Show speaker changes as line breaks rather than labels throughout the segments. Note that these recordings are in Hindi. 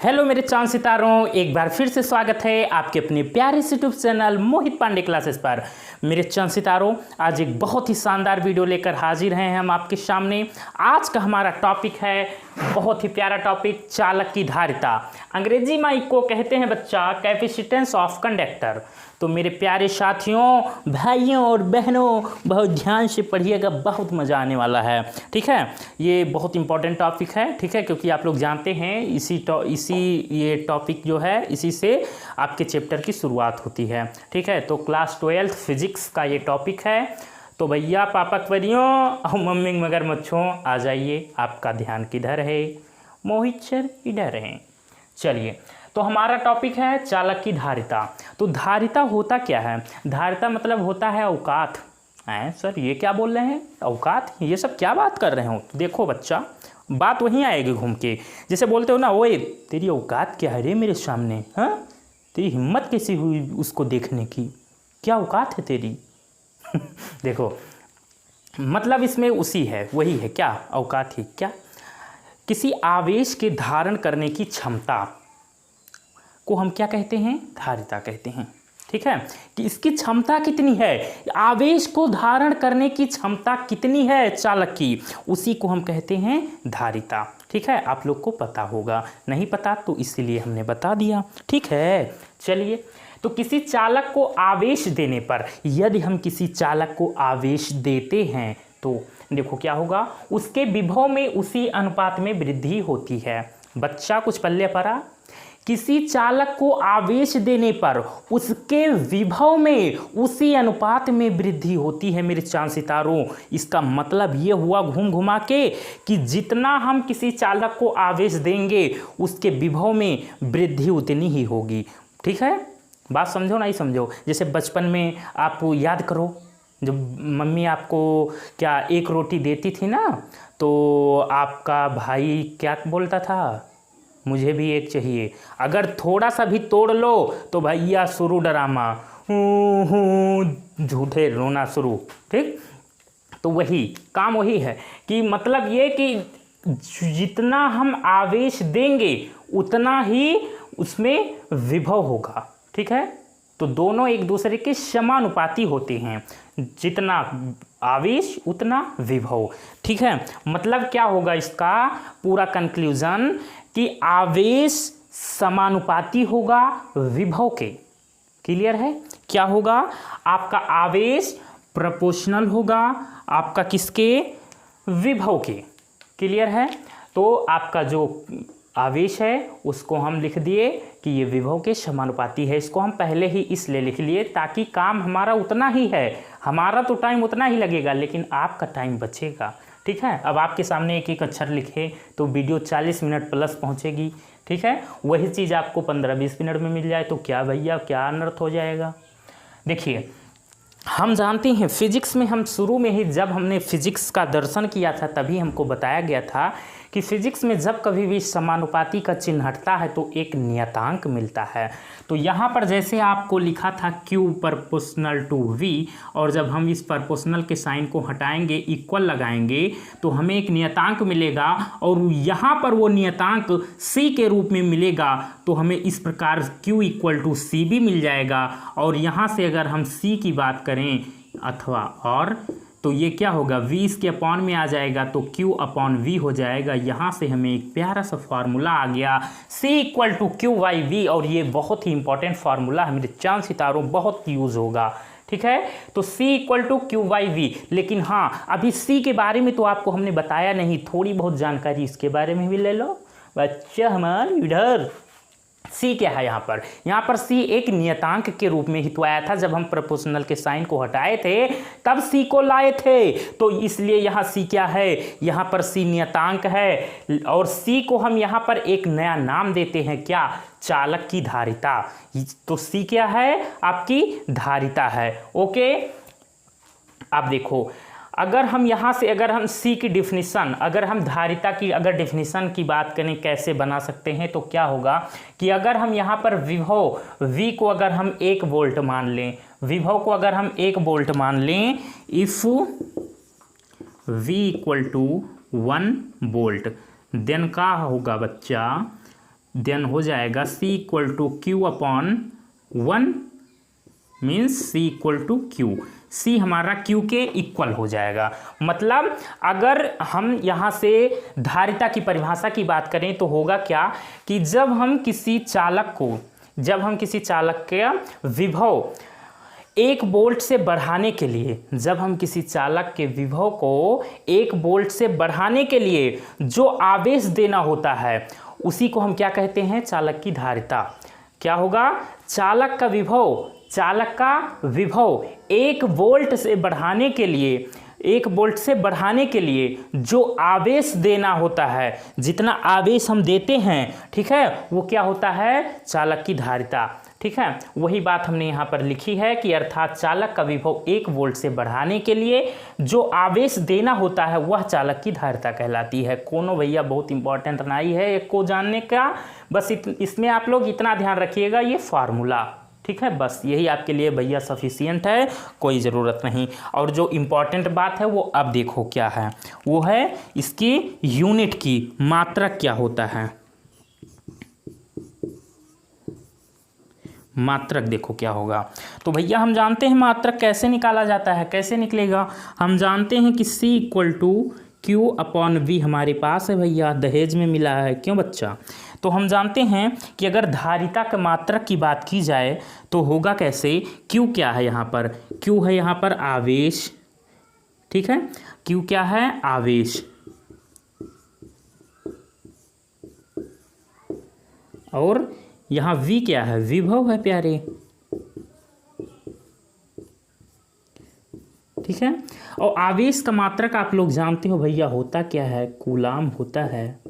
हेलो मेरे चांद सितारों, एक बार फिर से स्वागत है आपके अपने प्यारे से यूट्यूब चैनल मोहित पांडे क्लासेस पर। मेरे चांद सितारों, आज एक बहुत ही शानदार वीडियो लेकर हाजिर हैं हम आपके सामने। आज का हमारा टॉपिक है बहुत ही प्यारा टॉपिक, चालक की धारिता। अंग्रेजी में इसको कहते हैं बच्चा कैपेसिटेंस ऑफ कंडक्टर। तो मेरे प्यारे साथियों, भाइयों और बहनों, बहुत ध्यान से पढ़िएगा, बहुत मज़ा आने वाला है। ठीक है, ये बहुत इंपॉर्टेंट टॉपिक है। ठीक है, क्योंकि आप लोग जानते हैं इसी ये टॉपिक जो है इसी से आपके चैप्टर की शुरुआत होती है। ठीक है, तो क्लास 12 फिजिक्स का ये टॉपिक है। तो भैया पापा परियों और मम्मी मगरमच्छों, आ जाइए। आपका ध्यान किधर है? मोहित सर इधर हैं। चलिए, तो हमारा टॉपिक है चालक की धारिता। तो धारिता होता क्या है? धारिता मतलब होता है औकात। हैं सर, ये क्या बोल रहे हैं? औकात, ये सब क्या बात कर रहे हो? देखो बच्चा, बात वहीं आएगी घूम के। जैसे बोलते हो ना, ओए तेरी औकात क्या है रे मेरे सामने? हाँ, तेरी हिम्मत कैसी हुई उसको देखने की? क्या औकात है तेरी? देखो, मतलब इसमें उसी है, वही है। क्या औकात ही? क्या किसी आवेश के धारण करने की क्षमता को हम क्या कहते हैं? धारिता कहते हैं। ठीक है, कि इसकी क्षमता कितनी है, आवेश को धारण करने की क्षमता कितनी है चालक की, उसी को हम कहते हैं धारिता। ठीक है, आप लोग को पता होगा, नहीं पता तो इसीलिए हमने बता दिया। ठीक है, चलिए, तो किसी चालक को आवेश देने पर, यदि हम किसी चालक को आवेश देते हैं तो देखो क्या होगा, उसके विभव में उसी अनुपात में वृद्धि होती है। बच्चा कुछ पल्ले पड़ा? किसी चालक को आवेश देने पर उसके विभव में उसी अनुपात में वृद्धि होती है। मेरे चांद सितारों, इसका मतलब ये हुआ घूम घुमा के कि जितना हम किसी चालक को आवेश देंगे उसके विभव में वृद्धि उतनी ही होगी। ठीक है, बात समझो नहीं समझो? जैसे बचपन में आप याद करो, जब मम्मी आपको क्या एक रोटी देती थी ना, तो आपका भाई क्या बोलता था? मुझे भी एक चाहिए। अगर थोड़ा सा भी तोड़ लो तो भैया शुरू ड्रामा, झूठे रोना शुरू। ठीक, तो वही काम वही है कि मतलब ये कि जितना हम आवेश देंगे उतना ही उसमें विभव होगा। ठीक है, तो दोनों एक दूसरे के समानुपाती होते हैं, जितना आवेश उतना विभव। ठीक है, मतलब क्या होगा इसका पूरा कंक्लूजन कि आवेश समानुपाती होगा विभव के। क्लियर है? क्या होगा? आपका आवेश प्रोपोर्शनल होगा आपका किसके? विभव के। क्लियर है? तो आपका जो आवेश है उसको हम लिख दिए कि ये विभव के समानुपाती है। इसको हम पहले ही इसलिए लिख लिए ताकि काम हमारा उतना ही है, हमारा तो टाइम उतना ही लगेगा लेकिन आपका टाइम बचेगा। ठीक है, अब आपके सामने एक एक अक्षर लिखे तो वीडियो 40 मिनट प्लस पहुंचेगी। ठीक है, वही चीज़ आपको 15-20 मिनट में मिल जाए तो क्या भैया, क्या अनर्थ हो जाएगा? देखिए, हम जानते हैं फिजिक्स में, हम शुरू में ही जब हमने फिजिक्स का दर्शन किया था तभी हमको बताया गया था कि फिजिक्स में जब कभी भी समानुपाती का चिन्ह हटता है तो एक नियतांक मिलता है। तो यहाँ पर जैसे आपको लिखा था Q प्रोपोर्शनल टू V, और जब हम इस प्रोपोर्शनल के साइन को हटाएंगे, इक्वल लगाएंगे, तो हमें एक नियतांक मिलेगा और यहाँ पर वो नियतांक C के रूप में मिलेगा। तो हमें इस प्रकार Q इक्वल टू C भी मिल जाएगा। और यहाँ से अगर हम C की बात करें अथवा और, तो ये क्या होगा? V इसके अपॉन में आ जाएगा तो Q अपॉन V हो जाएगा। यहाँ से हमें एक प्यारा सा फार्मूला आ गया, C equal to Q by V. और ये बहुत ही इंपॉर्टेंट फार्मूला है मेरे चांद सितारों, बहुत यूज़ होगा। ठीक है, तो C equal to Q by V. लेकिन हाँ, अभी C के बारे में तो आपको हमने बताया नहीं, थोड़ी बहुत जानकारी इसके बारे में भी ले लो बच्चा हमारे। इधर C क्या है? यहाँ पर C एक नियतांक के रूप में ही तो आया था। जब हम प्रोपोर्शनल के साइन को हटाए थे तब C को लाए थे, तो इसलिए यहाँ C क्या है? यहाँ पर C नियतांक है और C को हम यहाँ पर एक नया नाम देते हैं, क्या? चालक की धारिता। तो C क्या है? आपकी धारिता है। ओके, आप देखो, अगर हम यहाँ से अगर हम C की डिफिनीसन, अगर हम धारिता की अगर डिफिनीसन की बात करें कैसे बना सकते हैं, तो क्या होगा कि अगर हम यहाँ पर विभव V को अगर हम 1 वोल्ट मान लें, विभव को अगर हम 1 वोल्ट मान लें, if V equal to 1 volt, then क्या होगा बच्चा? देन हो जाएगा C equal to Q upon 1 means C equal to Q. C हमारा क्यू के इक्वल हो जाएगा। मतलब अगर हम यहाँ से धारिता की परिभाषा की बात करें तो होगा क्या कि जब हम किसी चालक का विभव 1 वोल्ट से बढ़ाने के लिए, जब हम किसी चालक के विभव को 1 वोल्ट से बढ़ाने के लिए जो आवेश देना होता है उसी को हम क्या कहते हैं, चालक की धारिता। क्या होगा, चालक का विभव 1 वोल्ट से बढ़ाने के लिए, 1 वोल्ट से बढ़ाने के लिए जो आवेश देना होता है, जितना आवेश हम देते हैं, ठीक है, वो क्या होता है, चालक की धारिता। ठीक है, वही बात हमने यहाँ पर लिखी है कि अर्थात चालक का विभव 1 वोल्ट से बढ़ाने के लिए जो आवेश देना होता है वह चालक की धारिता कहलाती है। कोनो भैया बहुत इंपॉर्टेंट नहीं है एक को जानने का, बस इसमें आप लोग इतना ध्यान रखिएगा, ये फार्मूला, ठीक है, बस यही आपके लिए भैया सफिशिएंट है, कोई ज़रूरत नहीं। और जो इम्पॉर्टेंट बात है वो अब देखो क्या है, वो है इसकी यूनिट की मात्रक क्या होता है। मात्रक देखो क्या होगा। तो भैया हम जानते हैं मात्रक कैसे निकाला जाता है, कैसे निकलेगा, हम जानते हैं कि C equal to Q upon V हमारे पास है भैया, दहेज में मिला है, क्यों बच्चा। तो हम जानते हैं कि अगर धारिता के मात्रक की बात की जाए तो होगा कैसे, क्यू क्या है यहाँ पर, क्यू है यहाँ पर आवेश, ठीक है, क्यू क्या है, आवेश, और यहाँ V क्या है, विभव है प्यारे, ठीक है। और आवेश का मात्रक आप लोग जानते हो भैया होता क्या है, कूलाम होता है,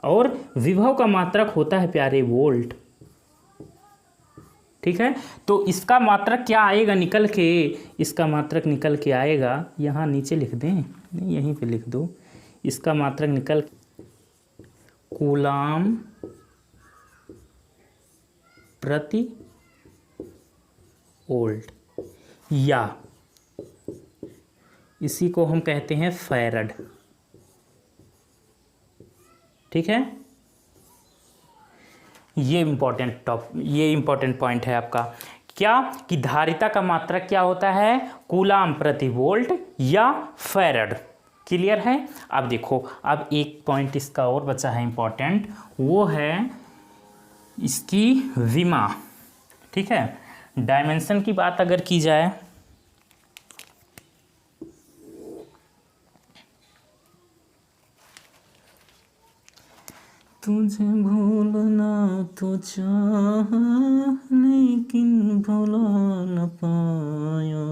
और विभव का मात्रक होता है प्यारे वोल्ट, ठीक है। तो इसका मात्रक क्या आएगा निकल के, इसका मात्रक निकल के आएगा, यहाँ नीचे लिख दें, नहीं यहीं पे लिख दो, इसका मात्रक निकल कूलाम प्रति वोल्ट, या इसी को हम कहते हैं फैरड, ठीक है। ये इंपॉर्टेंट पॉइंट है आपका, क्या कि धारिता का मात्रक क्या होता है, कूलाम प्रति वोल्ट या फैरड। क्लियर है। अब देखो, अब एक पॉइंट इसका और बचा है इंपॉर्टेंट, वो है इसकी विमा, ठीक है। डायमेंशन की बात अगर की जाए तुझे भूलना तो चाहा लेकिन भुला न पाया,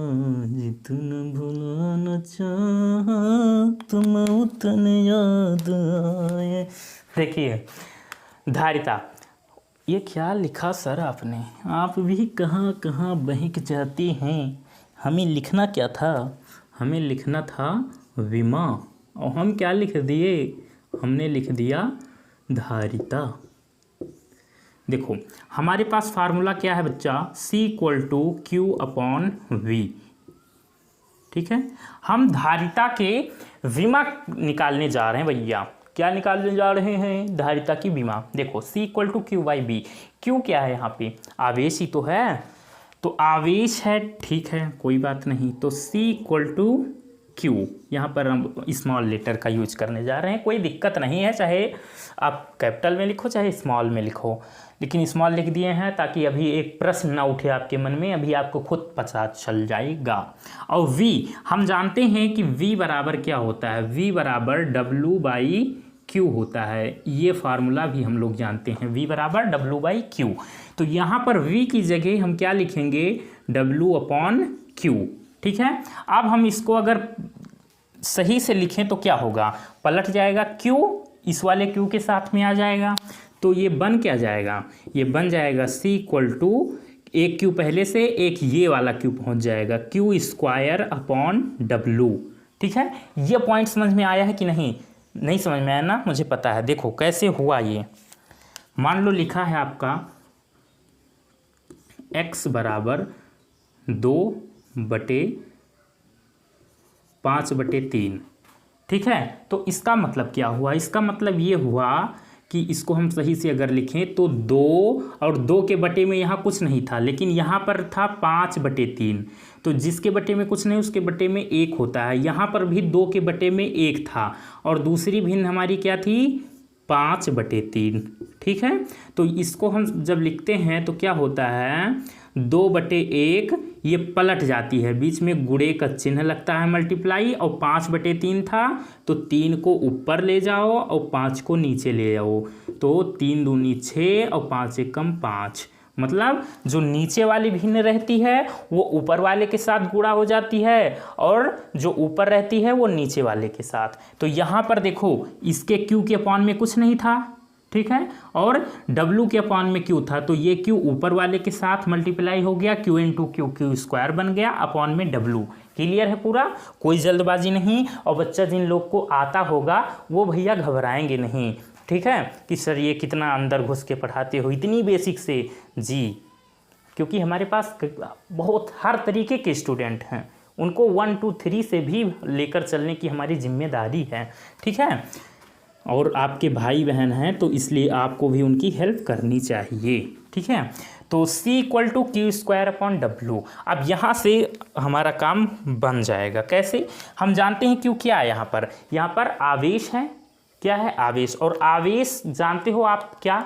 जितना भुला न चाहा तुम उतने याद आए। देखिए धारिता, ये क्या लिखा सर आपने, आप भी कहाँ कहाँ बहक जाती हैं। हमें लिखना क्या था, हमें लिखना था विमा, और हम क्या लिख दिए, हमने लिख दिया धारिता। देखो हमारे पास फार्मूला क्या है बच्चा, C equal to Q upon V, ठीक है। हम धारिता के विमा निकालने जा रहे हैं भैया, क्या निकालने जा रहे हैं, धारिता की विमा। देखो C equal to Q by B, Q क्या है यहाँ पे, आवेश ही तो है, तो आवेश है, ठीक है कोई बात नहीं। तो C इक्वल टू क्यू, यहाँ पर हम स्मॉल लेटर का यूज करने जा रहे हैं, कोई दिक्कत नहीं है, चाहे आप कैपिटल में लिखो चाहे स्मॉल में लिखो, लेकिन स्मॉल लिख दिए हैं ताकि अभी एक प्रश्न ना उठे आपके मन में, अभी आपको खुद पता चल जाएगा। और V हम जानते हैं कि V बराबर क्या होता है, V बराबर W बाई Q होता है, ये फार्मूला भी हम लोग जानते हैं, V बराबर W बाई Q। तो यहाँ पर V की जगह हम क्या लिखेंगे, W अपॉन Q, ठीक है। अब हम इसको अगर सही से लिखें तो क्या होगा, पलट जाएगा, Q इस वाले Q के साथ में आ जाएगा, तो ये बन क्या जाएगा, ये बन जाएगा C इक्वल टू एक Q पहले से एक ये वाला Q पहुंच जाएगा, Q स्क्वायर अपॉन W, ठीक है। ये पॉइंट समझ में आया है कि नहीं, नहीं समझ में आया ना, मुझे पता है। देखो कैसे हुआ ये, मान लो लिखा है आपका x बराबर 2/5/3, ठीक है। तो इसका मतलब क्या हुआ, इसका मतलब ये हुआ कि इसको हम सही से अगर लिखें तो 2 और 2 के बटे में यहाँ कुछ नहीं था, लेकिन यहाँ पर था 5/3। तो जिसके बटे में कुछ नहीं उसके बटे में 1 होता है। यहाँ पर भी 2 के बटे में 1 था और दूसरी भिन्न हमारी क्या थी 5/3। ठीक है, तो इसको हम जब लिखते हैं तो क्या होता है 2/1 ये पलट जाती है, बीच में गुणे का चिन्ह लगता है मल्टीप्लाई, और 5/3 था तो 3 को ऊपर ले जाओ और 5 को नीचे ले जाओ, तो 3 दूनी 6 और 5 एकम 5। मतलब जो नीचे वाली भिन्न रहती है वो ऊपर वाले के साथ गुणा हो जाती है और जो ऊपर रहती है वो नीचे वाले के साथ। तो यहाँ पर देखो इसके क्यू के अपॉन में कुछ नहीं था, ठीक है, और W के अपॉन में Q था, तो ये Q ऊपर वाले के साथ मल्टीप्लाई हो गया, Q into Q, Q square बन गया, अपॉन में W। क्लियर है पूरा, कोई जल्दबाजी नहीं। और बच्चा जिन लोग को आता होगा वो भैया घबराएंगे नहीं, ठीक है, कि सर ये कितना अंदर घुस के पढ़ाते हो इतनी बेसिक से। जी, क्योंकि हमारे पास बहुत हर तरीके के स्टूडेंट हैं, उनको 1 2 3 से भी लेकर चलने की हमारी जिम्मेदारी है, ठीक है। और आपके भाई बहन हैं तो इसलिए आपको भी उनकी हेल्प करनी चाहिए, ठीक है। तो C = Q²/W। अब यहाँ से हमारा काम बन जाएगा। कैसे, हम जानते हैं Q क्या है, यहाँ पर आवेश है, क्या है आवेश। और आवेश जानते हो आप क्या,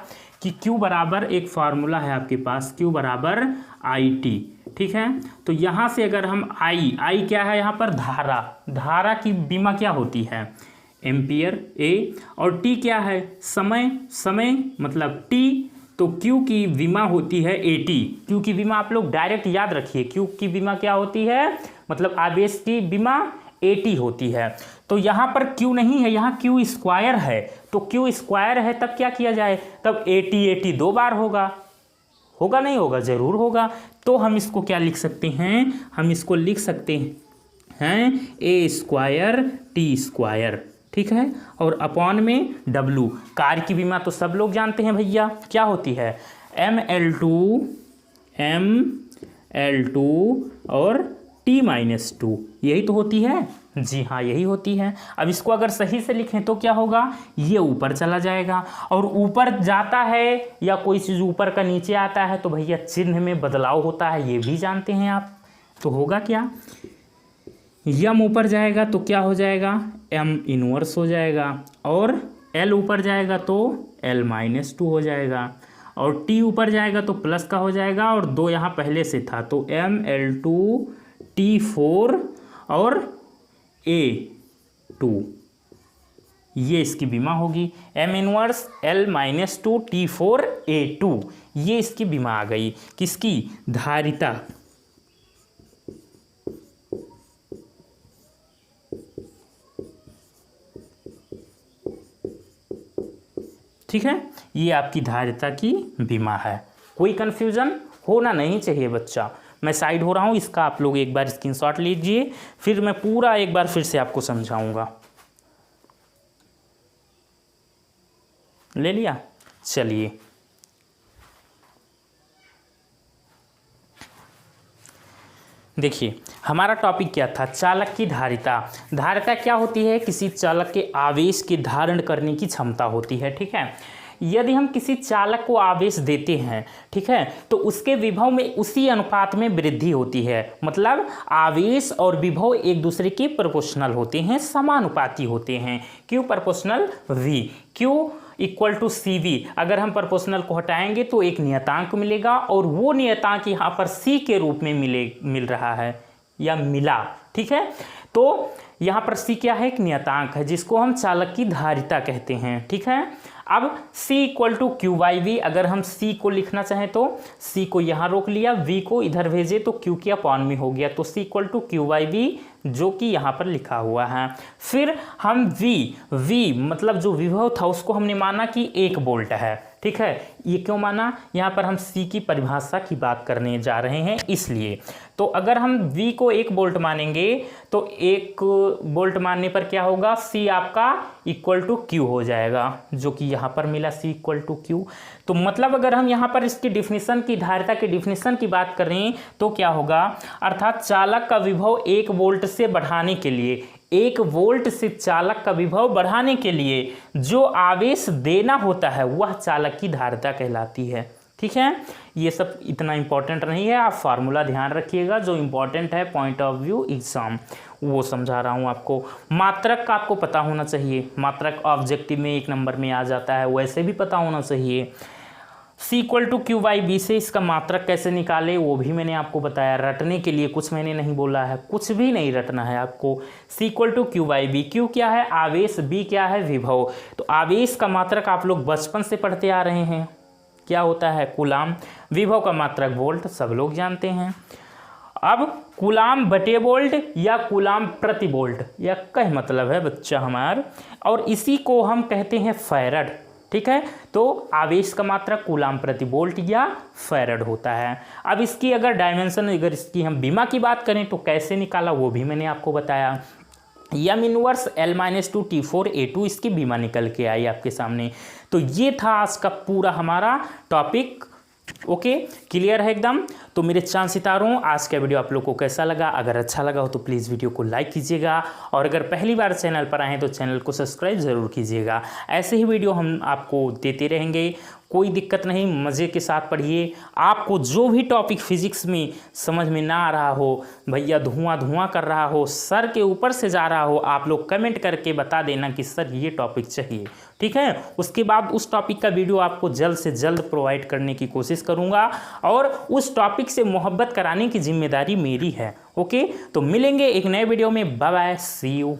कि Q बराबर एक फार्मूला है आपके पास, Q बराबर IT, ठीक है। तो यहाँ से अगर हम I क्या है यहाँ पर धारा की विमा क्या होती है एम्पियर A, और T क्या है समय मतलब T, तो Q की विमा होती है AT। Q की विमा आप लोग डायरेक्ट याद रखिए, Q की विमा क्या होती है, मतलब आवेश की विमा AT होती है। तो यहाँ पर Q नहीं है, यहाँ Q स्क्वायर है, तो Q स्क्वायर है तब क्या किया जाए, तब AT 2 बार होगा नहीं होगा, जरूर होगा। तो हम इसको क्या लिख सकते हैं, हम इसको लिख सकते हैं A² T², ठीक है, और अपॉन में W। कार्य की विमा तो सब लोग जानते हैं भैया, क्या होती है ML2 और T-2, यही तो होती है। जी हाँ, यही होती है। अब इसको अगर सही से लिखें तो क्या होगा, ये ऊपर चला जाएगा, और ऊपर जाता है या कोई चीज़ ऊपर का नीचे आता है तो भैया चिन्ह में बदलाव होता है, ये भी जानते हैं आप। तो होगा क्या, यम ऊपर जाएगा तो क्या हो जाएगा M इनवर्स हो जाएगा, और L ऊपर जाएगा तो L-2 हो जाएगा, और T ऊपर जाएगा तो प्लस का हो जाएगा, और 2 यहाँ पहले से था तो ML2 T4 और A2, ये इसकी विमा होगी। M inverse L-2 T4 A2, ये इसकी विमा आ गई, किसकी, धारिता। ठीक है, ये आपकी धारिता की विमा है। कोई कन्फ्यूजन होना नहीं चाहिए बच्चा। मैं साइड हो रहा हूँ, इसका आप लोग एक बार स्क्रीनशॉट लीजिए, फिर मैं पूरा एक बार फिर से आपको समझाऊंगा। ले लिया, चलिए देखिए हमारा टॉपिक क्या था, चालक की धारिता। धारिता क्या होती है, किसी चालक के आवेश के धारण करने की क्षमता होती है, ठीक है। यदि हम किसी चालक को आवेश देते हैं, ठीक है, तो उसके विभव में उसी अनुपात में वृद्धि होती है। मतलब आवेश और विभव एक दूसरे के प्रोपोर्शनल होते हैं, समानुपाती होते हैं। क्यों प्रोपोर्शनल, V Q = CV। अगर हम प्रोपोर्शनल को हटाएंगे तो एक नियतांक मिलेगा, और वो नियतांक यहाँ पर C के रूप में मिल रहा है या मिला, ठीक है। तो यहाँ पर C क्या है, एक नियतांक है जिसको हम चालक की धारिता कहते हैं, ठीक है। अब C = Q/V, अगर हम C को लिखना चाहें तो C को यहाँ रोक लिया, V को इधर भेजे तो Q के अपॉन में हो गया, तो C = Q/V, जो कि यहाँ पर लिखा हुआ है। फिर हम V मतलब जो विभव था उसको हमने माना कि 1 वोल्ट है, ठीक है। ये क्यों माना, यहाँ पर हम C की परिभाषा की बात करने जा रहे हैं इसलिए। तो अगर हम V को 1 वोल्ट मानेंगे तो 1 वोल्ट मानने पर क्या होगा, C आपका = Q हो जाएगा, जो कि यहाँ पर मिला C = Q। तो मतलब अगर हम यहाँ पर इसकी डिफिनीशन की, धारिता की डिफिनीशन की बात करें तो क्या होगा, अर्थात चालक का विभव 1 वोल्ट से बढ़ाने के लिए 1 वोल्ट से चालक का विभव बढ़ाने के लिए जो आवेश देना होता है वह चालक की धारिता कहलाती है। ठीक है, ये सब इतना इंपॉर्टेंट नहीं है, आप फार्मूला ध्यान रखिएगा। जो इंपॉर्टेंट है पॉइंट ऑफ व्यू एग्जाम वो समझा रहा हूँ आपको। मात्रक का आपको पता होना चाहिए, मात्रक ऑब्जेक्टिव में 1 नंबर में आ जाता है, वैसे भी पता होना चाहिए। C = Q/B से इसका मात्रक कैसे निकाले वो भी मैंने आपको बताया। रटने के लिए कुछ मैंने नहीं बोला है, कुछ भी नहीं रटना है आपको। C = Q/B, Q क्या है आवेश, B क्या है विभव। तो आवेश का मात्रक आप लोग बचपन से पढ़ते आ रहे हैं, क्या होता है कूलाम। विभव का मात्रक वोल्ट, सब लोग जानते हैं। अब कूलाम बटे वोल्ट या कूलाम प्रति वोल्ट, या कह मतलब है बच्चा हमार, और इसी को हम कहते हैं फैरड। ठीक है, तो आवेश का मात्रक कूलाम प्रति वोल्ट या फैरड होता है। अब इसकी अगर डायमेंशन, अगर इसकी हम बीमा की बात करें तो कैसे निकाला वो भी मैंने आपको बताया। M 1 L-2 T4A2 इसकी बीमा निकल के आई आपके सामने। तो ये था आज का पूरा हमारा टॉपिक। ओके, क्लियर है एकदम। तो मेरे चांद सितारों, आज का वीडियो आप लोग को कैसा लगा? अगर अच्छा लगा हो तो प्लीज़ वीडियो को लाइक कीजिएगा, और अगर पहली बार चैनल पर आए हैं तो चैनल को सब्सक्राइब ज़रूर कीजिएगा। ऐसे ही वीडियो हम आपको देते रहेंगे, कोई दिक्कत नहीं, मज़े के साथ पढ़िए। आपको जो भी टॉपिक फिजिक्स में समझ में ना आ रहा हो, भैया धुआं कर रहा हो, सर के ऊपर से जा रहा हो, आप लोग कमेंट करके बता देना कि सर ये टॉपिक चाहिए। ठीक है, उसके बाद उस टॉपिक का वीडियो आपको जल्द से जल्द प्रोवाइड करने की कोशिश करूँगा, और उस टॉपिक से मोहब्बत कराने की जिम्मेदारी मेरी है। ओके, तो मिलेंगे एक नए वीडियो में। Bye bye, see you.